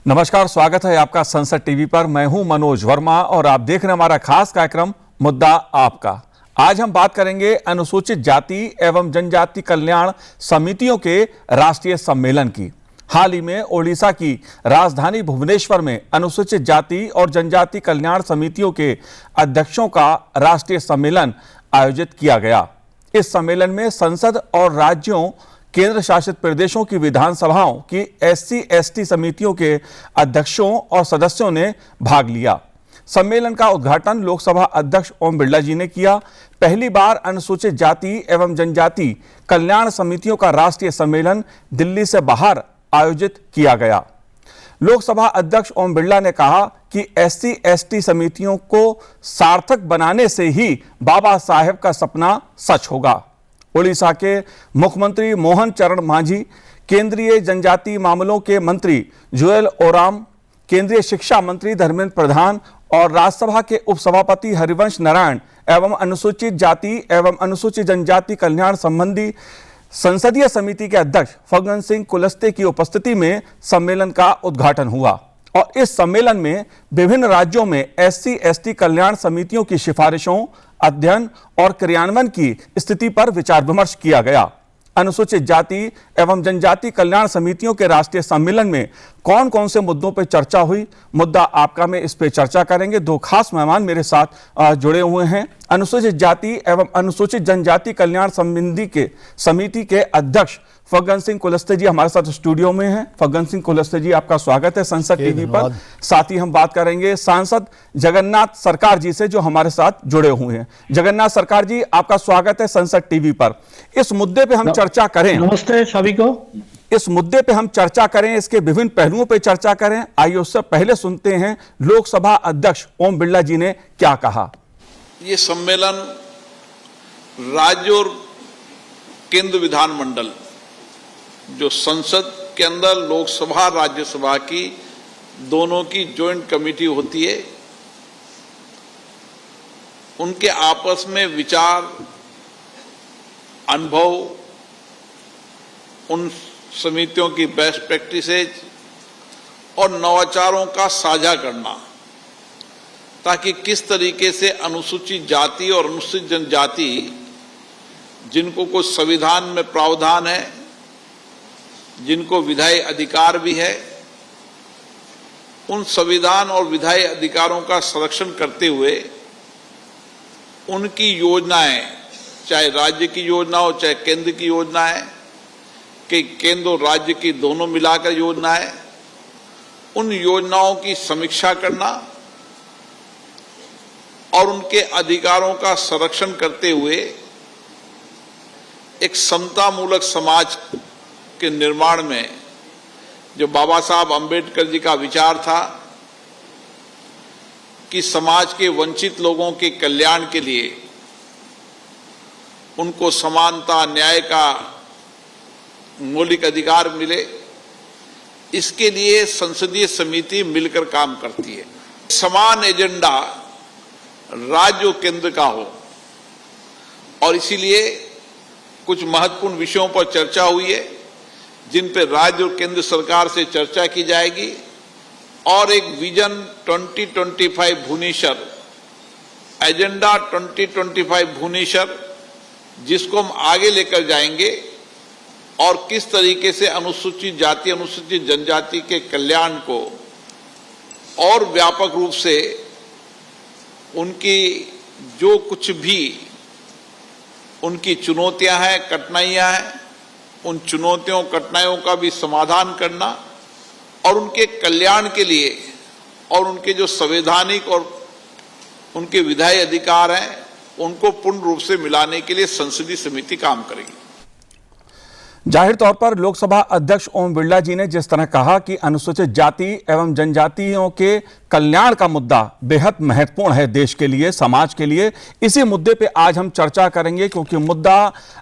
नमस्कार, स्वागत है आपका संसद टीवी पर। मैं हूं मनोज वर्मा और आप देख रहे हैं हमारा खास कार्यक्रम मुद्दा आपका। आज हम बात करेंगे अनुसूचित जाति एवं जनजाति कल्याण समितियों के राष्ट्रीय सम्मेलन की। हाल ही में ओडिशा की राजधानी भुवनेश्वर में अनुसूचित जाति और जनजाति कल्याण समितियों के अध्यक्षों का राष्ट्रीय सम्मेलन आयोजित किया गया। इस सम्मेलन में संसद और राज्यों, केंद्र शासित प्रदेशों की विधानसभाओं की SC/ST समितियों के अध्यक्षों और सदस्यों ने भाग लिया। सम्मेलन का उद्घाटन लोकसभा अध्यक्ष ओम बिरला जी ने किया। पहली बार अनुसूचित जाति एवं जनजाति कल्याण समितियों का राष्ट्रीय सम्मेलन दिल्ली से बाहर आयोजित किया गया। लोकसभा अध्यक्ष ओम बिरला ने कहा कि SC/ST समितियों को सार्थक बनाने से ही बाबा साहेब का सपना सच होगा। ओडिशा के मुख्यमंत्री मोहन चरण मांझी, केंद्रीय जनजातीय मामलों के मंत्री जुएल ओराम, केंद्रीय शिक्षा मंत्री धर्मेंद्र प्रधान और राज्यसभा के उपसभापति हरिवंश नारायण एवं अनुसूचित जाति एवं अनुसूचित जनजाति कल्याण संबंधी संसदीय समिति के अध्यक्ष फग्गन सिंह कुलस्ते की उपस्थिति में सम्मेलन का उद्घाटन हुआ और इस सम्मेलन में विभिन्न राज्यों में SC/ST कल्याण समितियों की सिफारिशों, अध्ययन और क्रियान्वयन की स्थिति पर विचार विमर्श किया गया। अनुसूचित जाति एवं जनजाति कल्याण समितियों के राष्ट्रीय सम्मेलन में कौन कौन से मुद्दों पर चर्चा हुई, मुद्दा आपका में इस पे चर्चा करेंगे। दो खास मेहमान मेरे साथ जुड़े हुए हैं। अनुसूचित जाति एवं अनुसूचित जनजाति कल्याण समिति के अध्यक्ष फग्गन सिंह कुलस्ते जी हमारे साथ स्टूडियो में हैं। फग्गन सिंह कुलस्ते जी, आपका स्वागत है संसद टीवी पर। साथ ही हम बात करेंगे सांसद जगन्नाथ सरकार जी से, जो हमारे साथ जुड़े हुए हैं। जगन्नाथ सरकार जी, आपका स्वागत है संसद टीवी पर। इस मुद्दे पे हम चर्चा करें। नमस्ते सभी को। इस मुद्दे पे हम चर्चा करें, इसके विभिन्न पहलुओं पे चर्चा करें। आइए उससे पहले सुनते हैं लोकसभा अध्यक्ष ओम बिरला जी ने क्या कहा। ये सम्मेलन राज्य और केंद्र विधानमंडल, जो संसद के अंदर लोकसभा राज्यसभा की दोनों की ज्वाइंट कमेटी होती है, उनके आपस में विचार, अनुभव, उन समितियों की बेस्ट प्रैक्टिसेज और नवाचारों का साझा करना, ताकि किस तरीके से अनुसूचित जाति और अनुसूचित जनजाति, जिनको कुछ संविधान में प्रावधान है, जिनको विधायी अधिकार भी है, उन संविधान और विधायी अधिकारों का संरक्षण करते हुए उनकी योजनाएं, चाहे राज्य की योजना हो चाहे केंद्र की योजना है, कि केंद्र और राज्य की दोनों मिलाकर योजना है, उन योजनाओं की समीक्षा करना और उनके अधिकारों का संरक्षण करते हुए एक समतामूलक समाज के निर्माण में, जो बाबा साहब अंबेडकर जी का विचार था कि समाज के वंचित लोगों के कल्याण के लिए उनको समानता, न्याय का मौलिक अधिकार मिले, इसके लिए संसदीय समिति मिलकर काम करती है। समान एजेंडा राज्य और केंद्र का हो और इसीलिए कुछ महत्वपूर्ण विषयों पर चर्चा हुई है, जिन पर राज्य और केंद्र सरकार से चर्चा की जाएगी और एक विजन 2025 भुवनेश्वर, एजेंडा 2025 भुवनेश्वर, जिसको हम आगे लेकर जाएंगे और किस तरीके से अनुसूचित जाति, अनुसूचित जनजाति के कल्याण को और व्यापक रूप से उनकी जो कुछ भी उनकी चुनौतियां हैं, कठिनाइयां हैं, उन चुनौतियों, कठिनाइयों का भी समाधान करना और उनके कल्याण के लिए और उनके जो संवैधानिक और उनके विधायी अधिकार हैं, उनको पूर्ण रूप से मिलाने के लिए संसदीय समिति काम करेगी। जाहिर तौर पर लोकसभा अध्यक्ष ओम बिरला जी ने जिस तरह कहा कि अनुसूचित जाति एवं जनजातियों के कल्याण का मुद्दा बेहद महत्वपूर्ण है देश के लिए, समाज के लिए, इसी मुद्दे पे आज हम चर्चा करेंगे, क्योंकि मुद्दा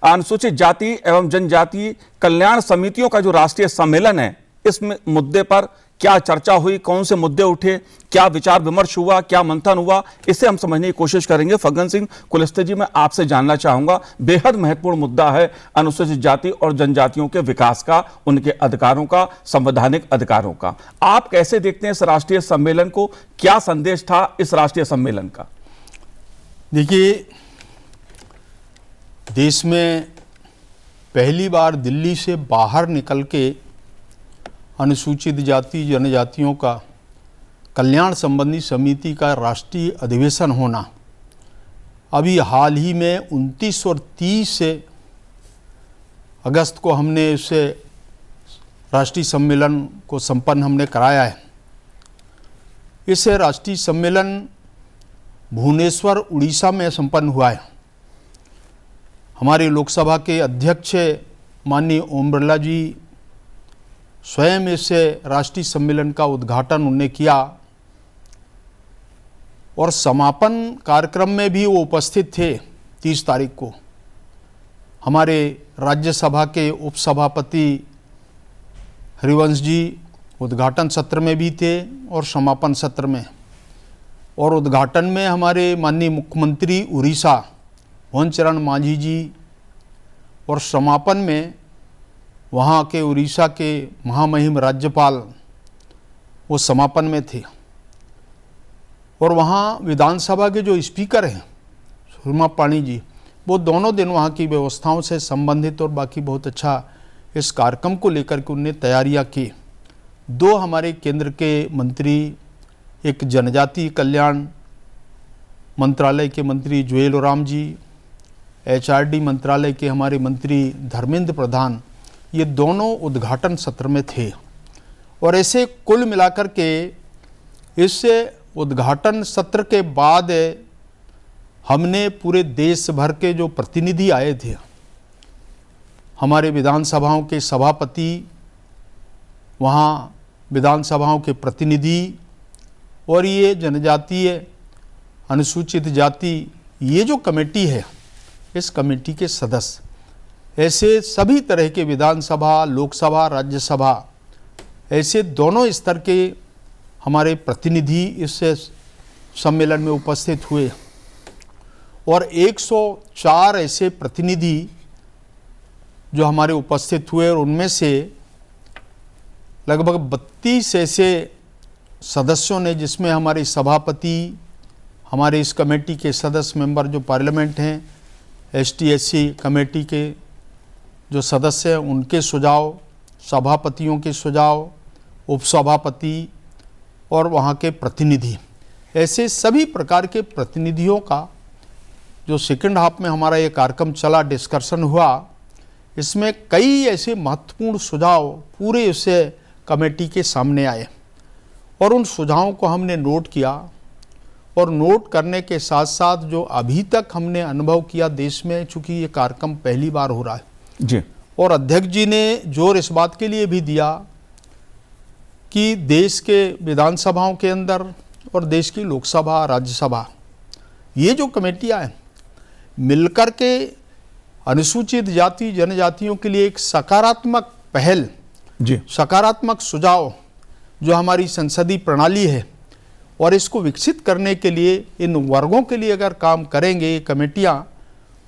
अनुसूचित जाति एवं जनजाति कल्याण समितियों का जो राष्ट्रीय सम्मेलन है, इस मुद्दे पर क्या चर्चा हुई, कौन से मुद्दे उठे, क्या विचार विमर्श हुआ, क्या मंथन हुआ, इसे हम समझने की कोशिश करेंगे। फग्गन सिंह कुलस्ते जी, मैं आपसे जानना चाहूंगा, बेहद महत्वपूर्ण मुद्दा है अनुसूचित जाति और जनजातियों के विकास का, उनके अधिकारों का, संवैधानिक अधिकारों का। आप कैसे देखते हैं इस राष्ट्रीय सम्मेलन को? क्या संदेश था इस राष्ट्रीय सम्मेलन का? देखिए, देश में पहली बार दिल्ली से बाहर निकल के अनुसूचित जाति जनजातियों का कल्याण संबंधी समिति का राष्ट्रीय अधिवेशन होना, अभी हाल ही में 29 और 30 अगस्त को हमने इसे राष्ट्रीय सम्मेलन को संपन्न हमने कराया है। इस राष्ट्रीय सम्मेलन भुवनेश्वर उड़ीसा में संपन्न हुआ है। हमारे लोकसभा के अध्यक्ष माननीय ओम बिरला जी स्वयं इस राष्ट्रीय सम्मेलन का उद्घाटन उन्होंने किया और समापन कार्यक्रम में भी वो उपस्थित थे। 30 तारीख को हमारे राज्यसभा के उपसभापति हरिवंश जी उद्घाटन सत्र में भी थे और समापन सत्र में, और उद्घाटन में हमारे माननीय मुख्यमंत्री उड़ीसा मोहन चरण मांझी जी, और समापन में वहाँ के उड़ीसा के महामहिम राज्यपाल वो समापन में थे। और वहाँ विधानसभा के जो स्पीकर हैं सुरमा पाणी जी, वो दोनों दिन वहाँ की व्यवस्थाओं से संबंधित और बाकी बहुत अच्छा इस कार्यक्रम को लेकर के उन्हें तैयारियाँ की। 2 हमारे केंद्र के मंत्री, एक जनजाति कल्याण मंत्रालय के मंत्री जुएल ओराम जी, HRD मंत्रालय के हमारे मंत्री धर्मेंद्र प्रधान, ये दोनों उद्घाटन सत्र में थे। और ऐसे कुल मिलाकर के इस उद्घाटन सत्र के बाद हमने पूरे देश भर के जो प्रतिनिधि आए थे, हमारे विधानसभाओं के सभापति, वहाँ विधानसभाओं के प्रतिनिधि और ये जनजातीय अनुसूचित जाति ये जो कमेटी है, इस कमेटी के सदस्य, ऐसे सभी तरह के विधानसभा, लोकसभा, राज्यसभा, ऐसे दोनों स्तर के हमारे प्रतिनिधि इस सम्मेलन में उपस्थित हुए। और 104 ऐसे प्रतिनिधि जो हमारे उपस्थित हुए, और उनमें से लगभग 32 ऐसे सदस्यों ने, जिसमें हमारे सभापति, हमारे इस कमेटी के सदस्य मेंबर जो पार्लियामेंट हैं, ST/SC कमेटी के जो सदस्य हैं उनके सुझाव, सभापतियों के सुझाव, उपसभापति और वहाँ के प्रतिनिधि, ऐसे सभी प्रकार के प्रतिनिधियों का जो सेकंड हाफ में हमारा ये कार्यक्रम चला, डिस्कशन हुआ, इसमें कई ऐसे महत्वपूर्ण सुझाव पूरे इस कमेटी के सामने आए और उन सुझावों को हमने नोट किया। और नोट करने के साथ साथ जो अभी तक हमने अनुभव किया देश में, चूँकि ये कार्यक्रम पहली बार हो रहा है जी, और अध्यक्ष जी ने जोर इस बात के लिए भी दिया कि देश के विधानसभाओं के अंदर और देश की लोकसभा, राज्यसभा, ये जो कमेटियाँ हैं मिलकर के अनुसूचित जाति जनजातियों के लिए एक सकारात्मक पहल जी, सकारात्मक सुझाव जो हमारी संसदीय प्रणाली है, और इसको विकसित करने के लिए इन वर्गों के लिए अगर काम करेंगे ये कमेटियाँ,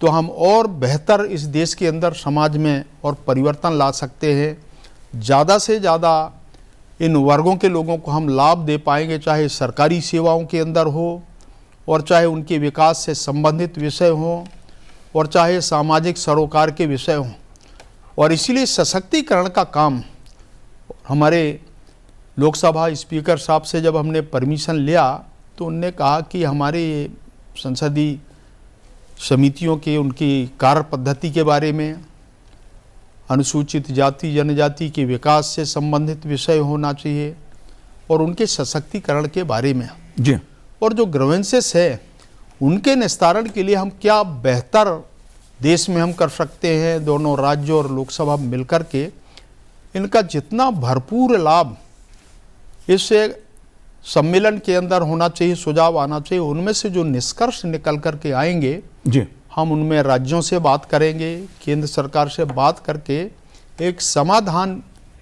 तो हम और बेहतर इस देश के अंदर समाज में और परिवर्तन ला सकते हैं। ज़्यादा से ज़्यादा इन वर्गों के लोगों को हम लाभ दे पाएंगे, चाहे सरकारी सेवाओं के अंदर हो और चाहे उनके विकास से संबंधित विषय हों और चाहे सामाजिक सरोकार के विषय हों। और इसीलिए सशक्तिकरण का काम हमारे लोकसभा स्पीकर साहब से जब हमने परमिशन लिया तो उनने कहा कि हमारे संसदीय समितियों के उनकी कार्य पद्धति के बारे में, अनुसूचित जाति जनजाति के विकास से संबंधित विषय होना चाहिए और उनके सशक्तिकरण के बारे में जी, और जो ग्रीवेंसेस है उनके निस्तारण के लिए हम क्या बेहतर देश में हम कर सकते हैं। दोनों राज्यों और लोकसभा मिलकर के इनका जितना भरपूर लाभ इस सम्मेलन के अंदर होना चाहिए, सुझाव आना चाहिए, उनमें से जो निष्कर्ष निकल कर के आएंगे जी, हम उनमें राज्यों से बात करेंगे, केंद्र सरकार से बात करके एक समाधान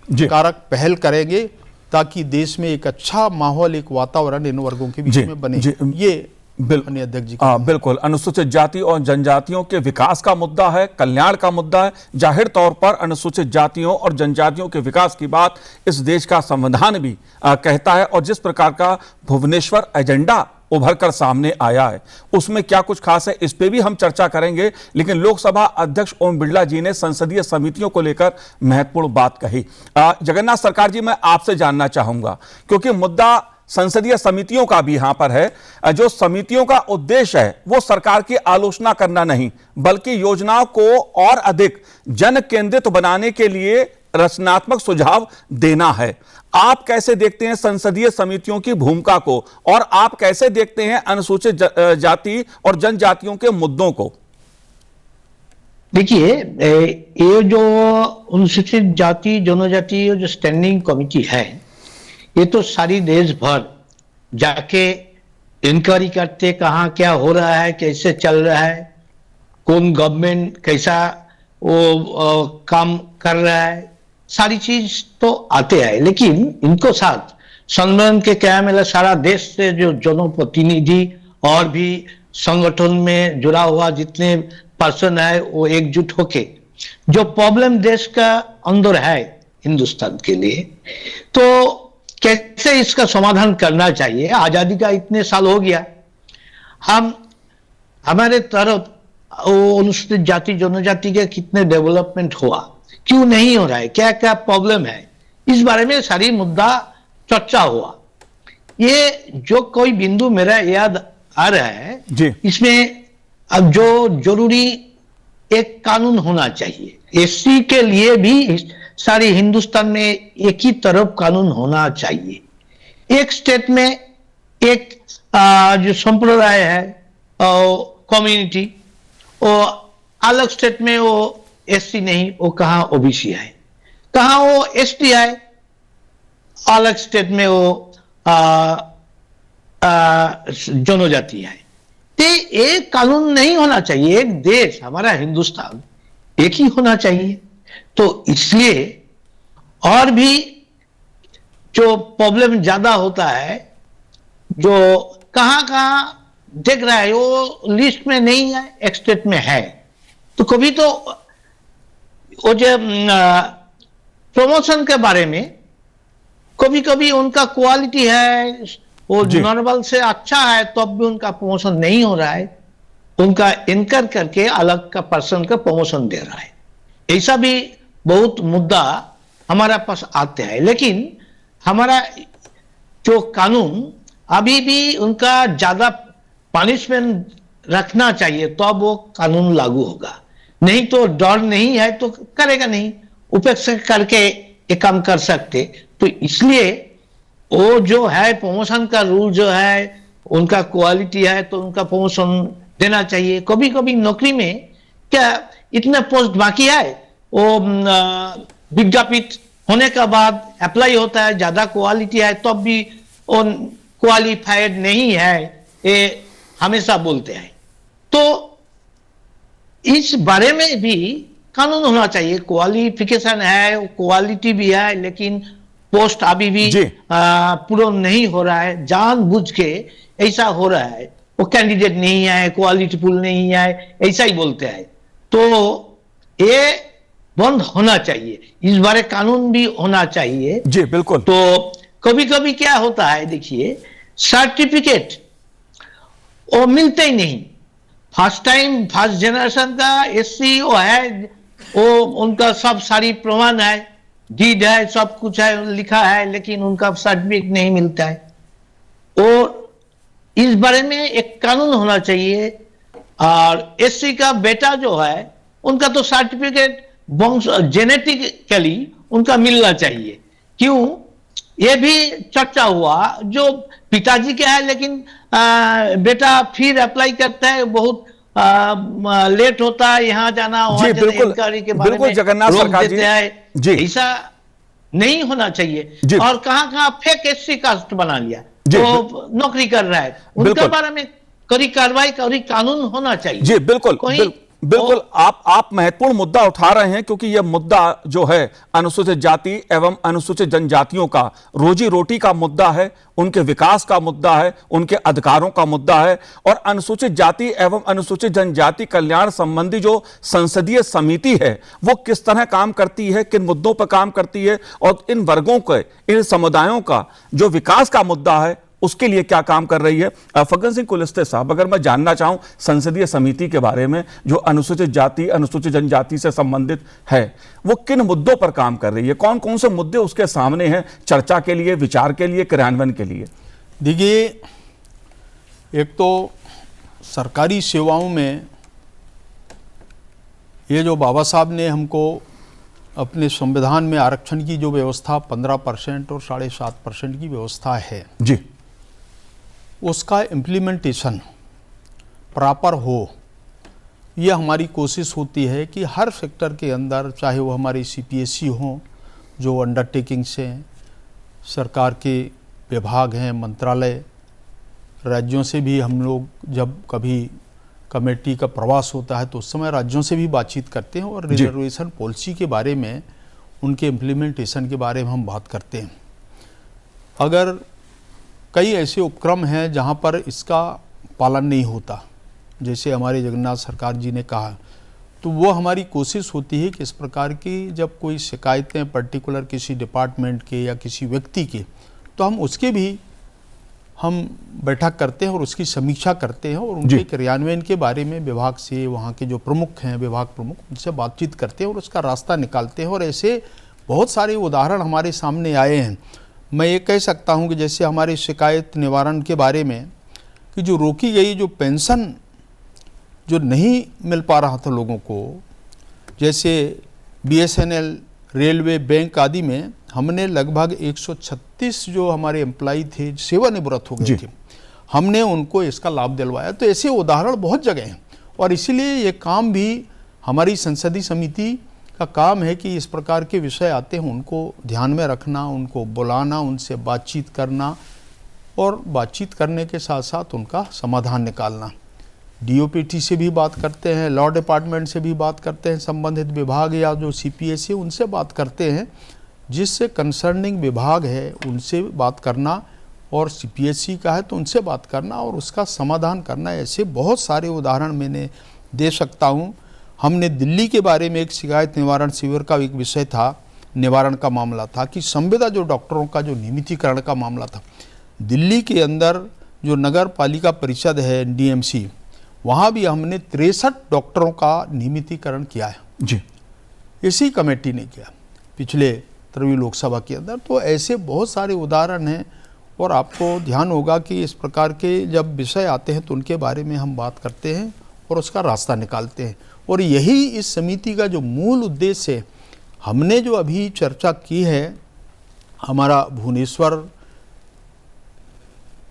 कारक पहल करेंगे, ताकि देश में एक अच्छा माहौल, एक वातावरण इन वर्गों के बीच में बने। ये माननीय अध्यक्ष जी बिल्कुल अनुसूचित जाति और जनजातियों के विकास का मुद्दा है, कल्याण का मुद्दा है। जाहिर तौर पर अनुसूचित जातियों और जनजातियों के विकास की बात इस देश का संविधान भी कहता है, और जिस प्रकार का भुवनेश्वर एजेंडा उभर कर सामने आया है उसमें क्या कुछ खास है, इस पे भी हम चर्चा करेंगे। लेकिन लोकसभा अध्यक्ष ओम बिरला जी ने संसदीय समितियों को लेकर महत्वपूर्ण बात कही। जगन्नाथ सरकार जी, मैं आपसे जानना चाहूंगा, क्योंकि मुद्दा संसदीय समितियों का भी यहां पर है। जो समितियों का उद्देश्य है वो सरकार की आलोचना करना नहीं, बल्कि योजनाओं को और अधिक जन केंद्रित बनाने के लिए रचनात्मक सुझाव देना है। आप कैसे देखते हैं संसदीय समितियों की भूमिका को, और आप कैसे देखते हैं अनुसूचित जाति और जनजातियों के मुद्दों को? देखिए, ये जो अनुसूचित जाति जनजाति जो स्टैंडिंग कमेटी है, ये तो सारी देश भर जाके इंक्वायरी करते, कहाँ क्या हो रहा है, कैसे चल रहा है, कौन गवर्नमेंट कैसा वो काम कर रहा है, सारी चीज तो आते हैं। लेकिन इनको साथ सम्मेलन के क्या मिला, सारा देश से जो जनप्रतिनिधि और भी संगठन में जुड़ा हुआ जितने पर्सन है वो एकजुट होके जो प्रॉब्लम देश का अंदर है हिंदुस्तान के लिए, तो कैसे इसका समाधान करना चाहिए। आजादी का इतने साल हो गया, हमारे तरफ अनुसूचित जाति जनजाति के कितने डेवलपमेंट हुआ, क्यों नहीं हो रहा है, क्या क्या प्रॉब्लम है, इस बारे में सारी मुद्दा चर्चा हुआ। ये जो कोई बिंदु मेरा याद आ रहा है जी। इसमें अब जो जरूरी एक कानून होना चाहिए एससी के लिए भी, सारे हिंदुस्तान में एक ही तरफ कानून होना चाहिए। एक स्टेट में एक जो संप्रदाय है कम्युनिटी, वो अलग स्टेट में वो एससी नहीं, वो कहाँ ओबीसी है, कहाँ वो एसटी है, अलग स्टेट में वो जनजाति है। तो एक कानून नहीं होना चाहिए, एक देश हमारा हिंदुस्तान एक ही होना चाहिए। तो इसलिए और भी जो प्रॉब्लम ज्यादा होता है, जो कहां कहां देख रहा है वो लिस्ट में नहीं है, एक स्टेट में है, तो कभी तो वो जो प्रमोशन के बारे में कभी कभी उनका क्वालिटी है वो नॉर्मल से अच्छा है तो अब भी उनका प्रमोशन नहीं हो रहा है, उनका इनकर करके अलग का पर्सन का प्रमोशन दे रहा है। ऐसा भी बहुत मुद्दा हमारा पास आते हैं। लेकिन हमारा जो कानून अभी भी उनका ज्यादा पनिशमेंट रखना चाहिए तो अब वो कानून लागू होगा, नहीं तो डर नहीं है तो करेगा नहीं, उपेक्षा करके ये काम कर सकते। तो इसलिए वो जो है प्रमोशन का रूल जो है उनका क्वालिटी है तो उनका प्रमोशन देना चाहिए। कभी कभी नौकरी में क्या इतना पोस्ट बाकी है, वो विज्ञापित होने के बाद अप्लाई होता है, ज्यादा क्वालिटी है तब भी वो क्वालिफाइड नहीं है, ये हमेशा बोलते हैं। तो इस बारे में भी कानून होना चाहिए, क्वालिफिकेशन है, क्वालिटी भी है, लेकिन पोस्ट अभी भी पूरा नहीं हो रहा है, जानबूझ के ऐसा हो रहा है, वो कैंडिडेट नहीं है, क्वालिटी फुल नहीं है, ऐसा ही बोलते हैं। तो ये बंद होना चाहिए, इस बारे कानून भी होना चाहिए। जी बिल्कुल। तो कभी कभी क्या होता है, देखिए सर्टिफिकेट वो मिलते ही नहीं, फर्स्ट टाइम फर्स्ट जनरेशन का एससी वो है, वो उनका सब सारी प्रमाण है, डीड है, सब कुछ है, लिखा है, लेकिन उनका सर्टिफिकेट नहीं मिलता है। और इस बारे में एक कानून होना चाहिए। और एससी का बेटा जो है उनका तो सर्टिफिकेट वंश जेनेटिकली उनका मिलना चाहिए। क्यों, ये भी चर्चा हुआ, जो पिताजी के है लेकिन बेटा फिर अप्लाई करता है, बहुत लेट होता है, यहाँ जाना वहां जाना, इंक्वायरी के बारे में जगन्नाथ सरकार देते हैं। ऐसा नहीं होना चाहिए। और कहां कहां फेक एससी कास्ट बना लिया, तो नौकरी कर रहा है, उनके बारे में कड़ी कार्रवाई, कड़ी कानून होना चाहिए। जी बिल्कुल, बिल्कुल, आप महत्वपूर्ण मुद्दा उठा रहे हैं, क्योंकि यह मुद्दा जो है अनुसूचित जाति एवं अनुसूचित जनजातियों का रोजी रोटी का मुद्दा है, उनके विकास का मुद्दा है, उनके अधिकारों का मुद्दा है। और अनुसूचित जाति एवं अनुसूचित जनजाति कल्याण संबंधी जो संसदीय समिति है वो किस तरह काम करती है, किन मुद्दों पर काम करती है, और इन वर्गों के, इन समुदायों का जो विकास का मुद्दा है उसके लिए क्या काम कर रही है। फग्गन सिंह कुलस्ते साहब, अगर मैं जानना चाहूं संसदीय समिति के बारे में जो अनुसूचित जाति अनुसूचित जनजाति से संबंधित है, वो किन मुद्दों पर काम कर रही है, कौन कौन से मुद्दे उसके सामने हैं चर्चा के लिए, विचार के लिए, क्रियान्वयन के लिए? देखिए, एक तो सरकारी सेवाओं में ये जो बाबा साहब ने हमको अपने संविधान में आरक्षण की जो व्यवस्था 15% और 7.5% की व्यवस्था है जी, उसका इम्प्लीमेंटेशन प्रॉपर हो, यह हमारी कोशिश होती है कि हर सेक्टर के अंदर, चाहे वो हमारी CPSE हो जो अंडरटेकिंग से सरकार के विभाग हैं, मंत्रालय, राज्यों से भी हम लोग जब कभी कमेटी का प्रवास होता है तो उस समय राज्यों से भी बातचीत करते हैं और रिजर्वेशन पॉलिसी के बारे में, उनके इम्प्लीमेंटेशन के बारे में हम बात करते हैं। अगर कई ऐसे उपक्रम हैं जहां पर इसका पालन नहीं होता, जैसे हमारे जगन्नाथ सरकार जी ने कहा, तो वो हमारी कोशिश होती है कि इस प्रकार की जब कोई शिकायतें पर्टिकुलर किसी डिपार्टमेंट के या किसी व्यक्ति के, तो हम उसके भी हम बैठक करते हैं और उसकी समीक्षा करते हैं और उनके क्रियान्वयन के बारे में विभाग से, वहाँ के जो प्रमुख हैं, विभाग प्रमुख, उनसे बातचीत करते हैं और उसका रास्ता निकालते हैं। और ऐसे बहुत सारे उदाहरण हमारे सामने आए हैं। मैं ये कह सकता हूँ कि जैसे हमारी शिकायत निवारण के बारे में कि जो रोकी गई जो पेंशन जो नहीं मिल पा रहा था लोगों को, जैसे BSNL, रेलवे, बैंक आदि में हमने लगभग 136 जो हमारे एम्प्लॉय थे सेवानिवृत्त हो गए थे, हमने उनको इसका लाभ दिलवाया। तो ऐसे उदाहरण बहुत जगह हैं और इसीलिए ये काम भी हमारी संसदीय समिति का काम है कि इस प्रकार के विषय आते हैं उनको ध्यान में रखना, उनको बुलाना, उनसे बातचीत करना और बातचीत करने के साथ साथ उनका समाधान निकालना। DOPT से भी बात करते हैं, लॉ डिपार्टमेंट से भी बात करते हैं, संबंधित विभाग या जो CPSE उनसे बात करते हैं, जिससे कंसर्निंग विभाग है उनसे बात करना, और CPSE का है तो उनसे बात करना और उसका समाधान करना। ऐसे बहुत सारे उदाहरण मैंने दे सकता हूँ। हमने दिल्ली के बारे में एक शिकायत निवारण शिविर का एक विषय था, निवारण का मामला था कि संविदा जो डॉक्टरों का जो नियमितीकरण का मामला था, दिल्ली के अंदर जो नगर पालिका परिषद है DMC, वहाँ भी हमने 63 डॉक्टरों का नियमितीकरण किया है जी, इसी कमेटी ने किया पिछले 13वीं लोकसभा के अंदर। तो ऐसे बहुत सारे उदाहरण हैं और आपको ध्यान होगा कि इस प्रकार के जब विषय आते हैं तो उनके बारे में हम बात करते हैं और उसका रास्ता निकालते हैं। और यही इस समिति का जो मूल उद्देश्य है, हमने जो अभी चर्चा की है, हमारा भुवनेश्वर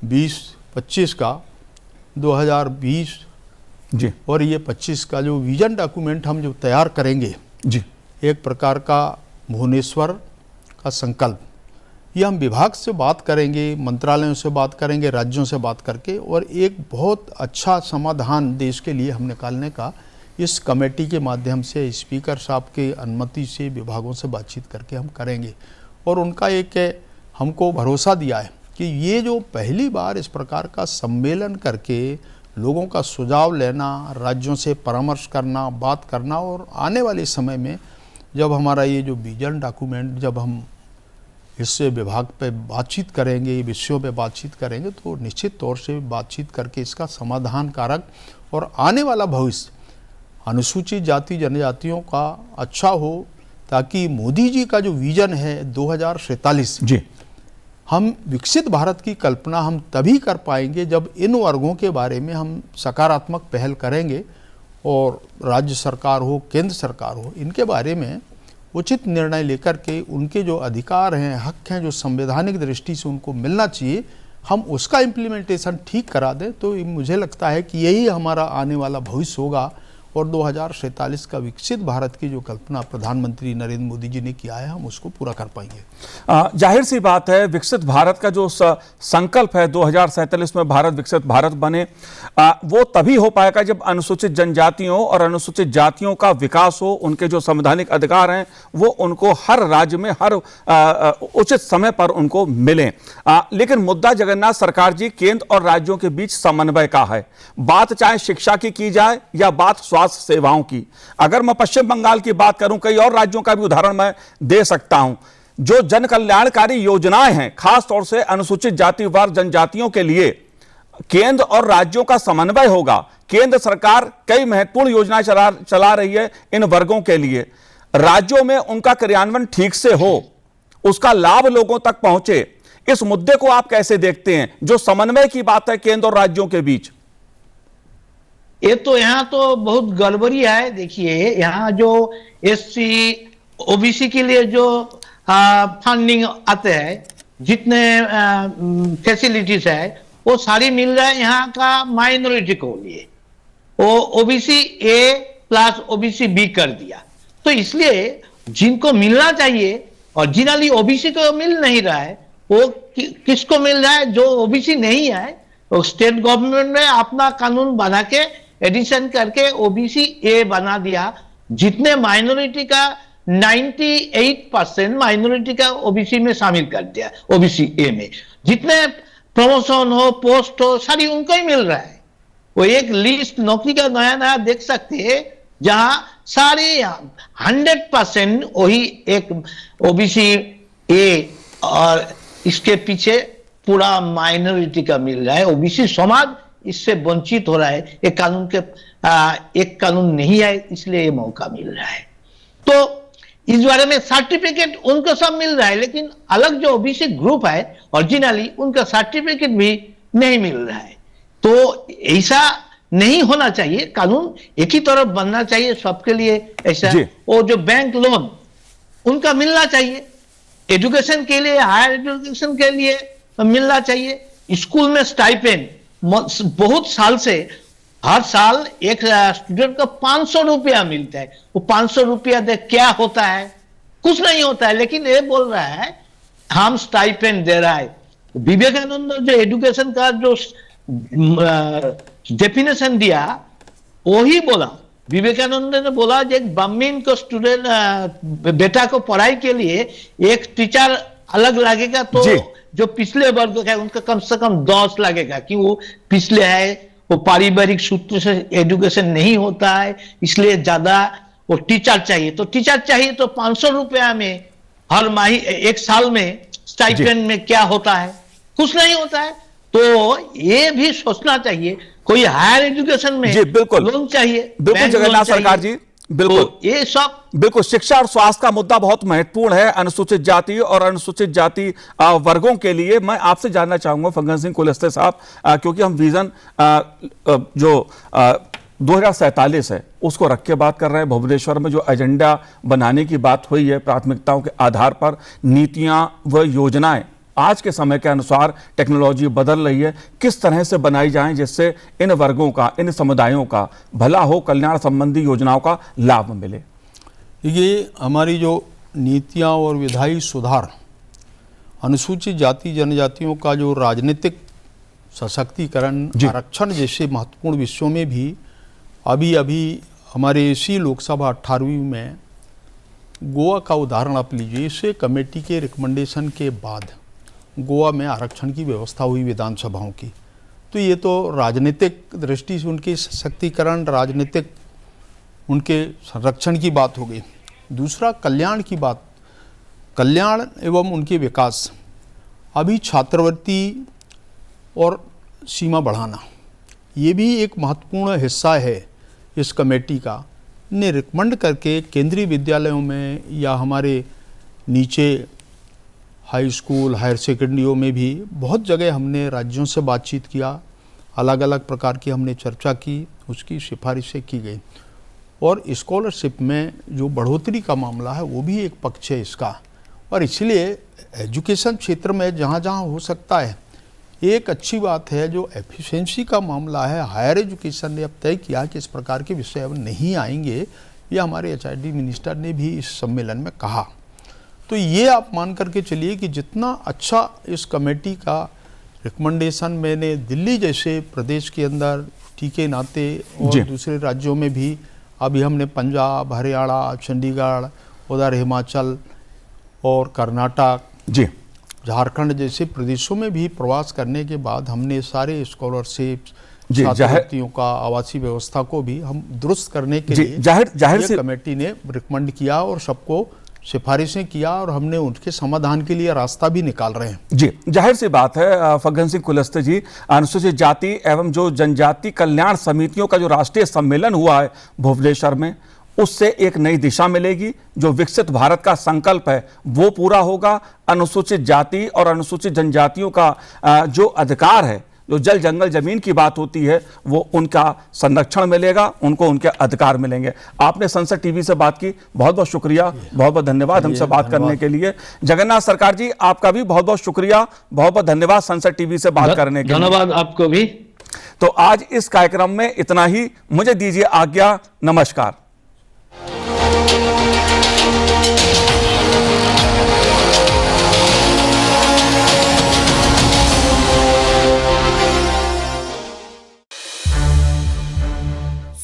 2025 का 2020 जी, और ये 25 का जो विजन डॉक्यूमेंट हम जो तैयार करेंगे जी, एक प्रकार का भुवनेश्वर का संकल्प, ये हम विभाग से बात करेंगे, मंत्रालयों से बात करेंगे, राज्यों से बात करके, और एक बहुत अच्छा समाधान देश के लिए हम निकालने का इस कमेटी के माध्यम से स्पीकर साहब के अनुमति से विभागों से बातचीत करके हम करेंगे। और उनका एक हमको भरोसा दिया है कि ये जो पहली बार इस प्रकार का सम्मेलन करके लोगों का सुझाव लेना, राज्यों से परामर्श करना, बात करना, और आने वाले समय में जब हमारा ये जो विजन डॉक्यूमेंट जब हम इससे विभाग पे बातचीत करेंगे, विषयों पे बातचीत करेंगे, तो निश्चित तौर से बातचीत करके इसका समाधान कारक और आने वाला भविष्य अनुसूचित जाति जनजातियों का अच्छा हो, ताकि मोदी जी का जो विजन है 2047 जी, हम विकसित भारत की कल्पना हम तभी कर पाएंगे जब इन वर्गों के बारे में हम सकारात्मक पहल करेंगे और राज्य सरकार हो, केंद्र सरकार हो, इनके बारे में उचित निर्णय लेकर के उनके जो अधिकार हैं, हक हैं, जो संवैधानिक दृष्टि से उनको मिलना चाहिए, हम उसका इम्प्लीमेंटेशन ठीक करा दें। तो मुझे लगता है कि यही हमारा आने वाला भविष्य होगा और 2047 का विकसित भारत की जो कल्पना प्रधानमंत्री नरेंद्र मोदी जी ने किया है, हम उसको पूरा कर पाएंगे। जाहिर सी बात है, विकसित भारत का जो संकल्प है 2047 में भारत विकसित भारत बने, वो तभी हो पाएगा जब अनुसूचित जनजातियों और अनुसूचित जातियों का विकास हो, उनके जो संवैधानिक अधिकार हैं वो उनको हर राज्य में हर उचित समय पर उनको मिलें। लेकिन मुद्दा जगन्नाथ सरकार जी केंद्र और राज्यों के बीच समन्वय का है। बात चाहे शिक्षा की जाए या बात स्वास्थ्य सेवाओं की। अगर मैं पश्चिम बंगाल की बात करूं, कई और राज्यों का भी उदाहरण मैं दे सकता हूं, जो जन कल्याणकारी योजनाएं हैं खास तौर से अनुसूचित जाति वार जनजातियों के लिए केंद्र और राज्यों का समन्वय होगा। केंद्र सरकार कई महत्वपूर्ण योजनाएं चला रही है इन वर्गों के लिए, राज्यों में उनका क्रियान्वयन ठीक से हो, उसका लाभ लोगों तक पहुंचे। इस मुद्दे को आप कैसे देखते हैं, जो समन्वय की बात है केंद्र और राज्यों के बीच? ये तो यहाँ तो बहुत गड़बड़ी है। देखिए, यहाँ जो एससी ओबीसी के लिए जो फंडिंग आते हैं, जितने फैसिलिटीज है, वो सारी मिल रहा है यहाँ का माइनॉरिटी को लिए। वो OBC A plus OBC B कर दिया, तो इसलिए जिनको मिलना चाहिए ओरिजिनली ओबीसी को मिल नहीं रहा है, वो किसको मिल रहा है? जो ओबीसी नहीं है, तो स्टेट गवर्नमेंट ने अपना कानून बना के एडिशन करके ओबीसी ए बना दिया। जितने माइनॉरिटी का 98% माइनॉरिटी का ओबीसी में शामिल कर दिया, ओबीसी ए में। जितने प्रमोशन हो, पोस्ट हो, सारी उनको ही मिल रहा है। वो एक लिस्ट नौकरी का नया देख सकते हैं, जहां सारे 100% वही एक ओबीसी ए, और इसके पीछे पूरा माइनॉरिटी का मिल रहा है। ओबीसी समाज इससे वंचित हो रहा है। एक कानून के एक कानून नहीं है, इसलिए ये मौका मिल रहा है। तो इस बारे में सर्टिफिकेट उनको सब मिल रहा है, लेकिन अलग जो ओबीसी ग्रुप है ओरिजिनली, उनका सर्टिफिकेट भी नहीं मिल रहा है। तो ऐसा नहीं होना चाहिए। कानून एक ही तरफ बनना चाहिए सबके लिए। ऐसा वो जो बैंक लोन उनका मिलना चाहिए, एजुकेशन के लिए, हायर एजुकेशन के लिए मिलना चाहिए। स्कूल में स्टाइपेंड बहुत साल से हर साल एक स्टूडेंट को 500 रुपया मिलता है। वो 500 रुपया दे क्या होता है? कुछ नहीं होता है। लेकिन ये बोल रहा है हम स्टाइपेंड दे रहा है। विवेकानंद जो एजुकेशन का जो डेफिनेशन दिया, वही बोला। विवेकानंद ने बोला कि एक ब्राह्मण को स्टूडेंट बेटा को पढ़ाई के लिए एक टीचर अलग लगेगा, तो जो पिछले वर्ग का है उनका कम से कम 10 लगेगा, कि वो पिछले है, वो पारिवारिक सूत्र से एजुकेशन नहीं होता है, इसलिए ज्यादा वो टीचर चाहिए। तो टीचर चाहिए तो 500 रुपया में हर माह एक साल में स्टाइपेंड में क्या होता है? कुछ नहीं होता है। तो ये भी सोचना चाहिए, कोई हायर एजुकेशन में लोन चाहिए। बिल्कुल जगन्नाथ सरकार जी, बिल्कुल। तो ये सब बिल्कुल शिक्षा और स्वास्थ्य का मुद्दा बहुत महत्वपूर्ण है अनुसूचित जाति और अनुसूचित जाति वर्गों के लिए। मैं आपसे जानना चाहूंगा फग्गन सिंह कुलस्ते साहब, क्योंकि हम विजन जो 2047 है उसको रख के बात कर रहे हैं। भुवनेश्वर में जो एजेंडा बनाने की बात हुई है, प्राथमिकताओं के आधार पर नीतियां व योजनाएं आज के समय के अनुसार टेक्नोलॉजी बदल रही है, किस तरह से बनाई जाएं जिससे इन वर्गों का, इन समुदायों का भला हो, कल्याण संबंधी योजनाओं का लाभ मिले? ये हमारी जो नीतियां और विधायी सुधार, अनुसूचित जाति जनजातियों का जो राजनीतिक सशक्तिकरण, आरक्षण जैसे महत्वपूर्ण विषयों में भी अभी हमारे इसी लोकसभा 18वीं में गोवा का उदाहरण आप लीजिए। इसे कमेटी के रिकमेंडेशन के बाद गोवा में आरक्षण की व्यवस्था हुई विधानसभाओं की। तो ये तो राजनीतिक दृष्टि से उनके सशक्तिकरण, राजनीतिक उनके संरक्षण की बात हो गई। दूसरा कल्याण की बात, कल्याण एवं उनके विकास। अभी छात्रवृत्ति और सीमा बढ़ाना, ये भी एक महत्वपूर्ण हिस्सा है इस कमेटी का। ने रिकमेंड करके केंद्रीय विद्यालयों में या हमारे नीचे हाई स्कूल, हायर सेकेंडरियों में भी बहुत जगह हमने राज्यों से बातचीत किया, अलग अलग प्रकार की हमने चर्चा की, उसकी सिफारिशें की गई। और स्कॉलरशिप में जो बढ़ोतरी का मामला है वो भी एक पक्ष है इसका। और इसलिए एजुकेशन क्षेत्र में जहाँ जहाँ हो सकता है एक अच्छी बात है जो एफिशिएंसी का मामला है, हायर एजुकेशन ने अब तय किया कि इस प्रकार के विषय अब नहीं आएंगे, ये हमारे एचआरडी मिनिस्टर ने भी इस सम्मेलन में कहा। तो ये आप मान करके चलिए कि जितना अच्छा इस कमेटी का रिकमेंडेशन मैंने दिल्ली जैसे प्रदेश के अंदर टीके नाते और दूसरे राज्यों में भी, अभी हमने पंजाब, हरियाणा, चंडीगढ़, उधर हिमाचल और कर्नाटक, जी, झारखंड जैसे प्रदेशों में भी प्रवास करने के बाद हमने सारे स्कॉलरशिप, छात्रवृत्तियों का, आवासीय व्यवस्था को भी हम दुरुस्त करने के लिए जाहिर से कमेटी ने रिकमेंड किया और सबको सिफारिशें किया और हमने उनके समाधान के लिए रास्ता भी निकाल रहे हैं। जी, जाहिर सी बात है फग्गन सिंह कुलस्ते जी, अनुसूचित जाति एवं जो जनजाति कल्याण समितियों का जो राष्ट्रीय सम्मेलन हुआ है भुवनेश्वर में, उससे एक नई दिशा मिलेगी। जो विकसित भारत का संकल्प है वो पूरा होगा। अनुसूचित जाति और अनुसूचित जनजातियों का जो अधिकार है, जो जल जंगल जमीन की बात होती है, वो उनका संरक्षण मिलेगा, उनको उनके अधिकार मिलेंगे। आपने संसद टीवी से बात की, बहुत बहुत शुक्रिया, बहुत बहुत धन्यवाद हमसे बात करने के लिए। जगन्नाथ सरकार जी, आपका भी बहुत बहुत शुक्रिया, बहुत बहुत धन्यवाद संसद टीवी से बात करने के लिए। धन्यवाद आपको भी। तो आज इस कार्यक्रम में इतना ही, मुझे दीजिए आज्ञा, नमस्कार।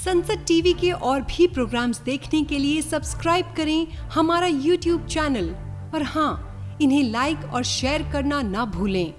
संसद टीवी के और भी प्रोग्राम्स देखने के लिए सब्सक्राइब करें हमारा YouTube चैनल और हाँ, इन्हें लाइक और शेयर करना ना भूलें।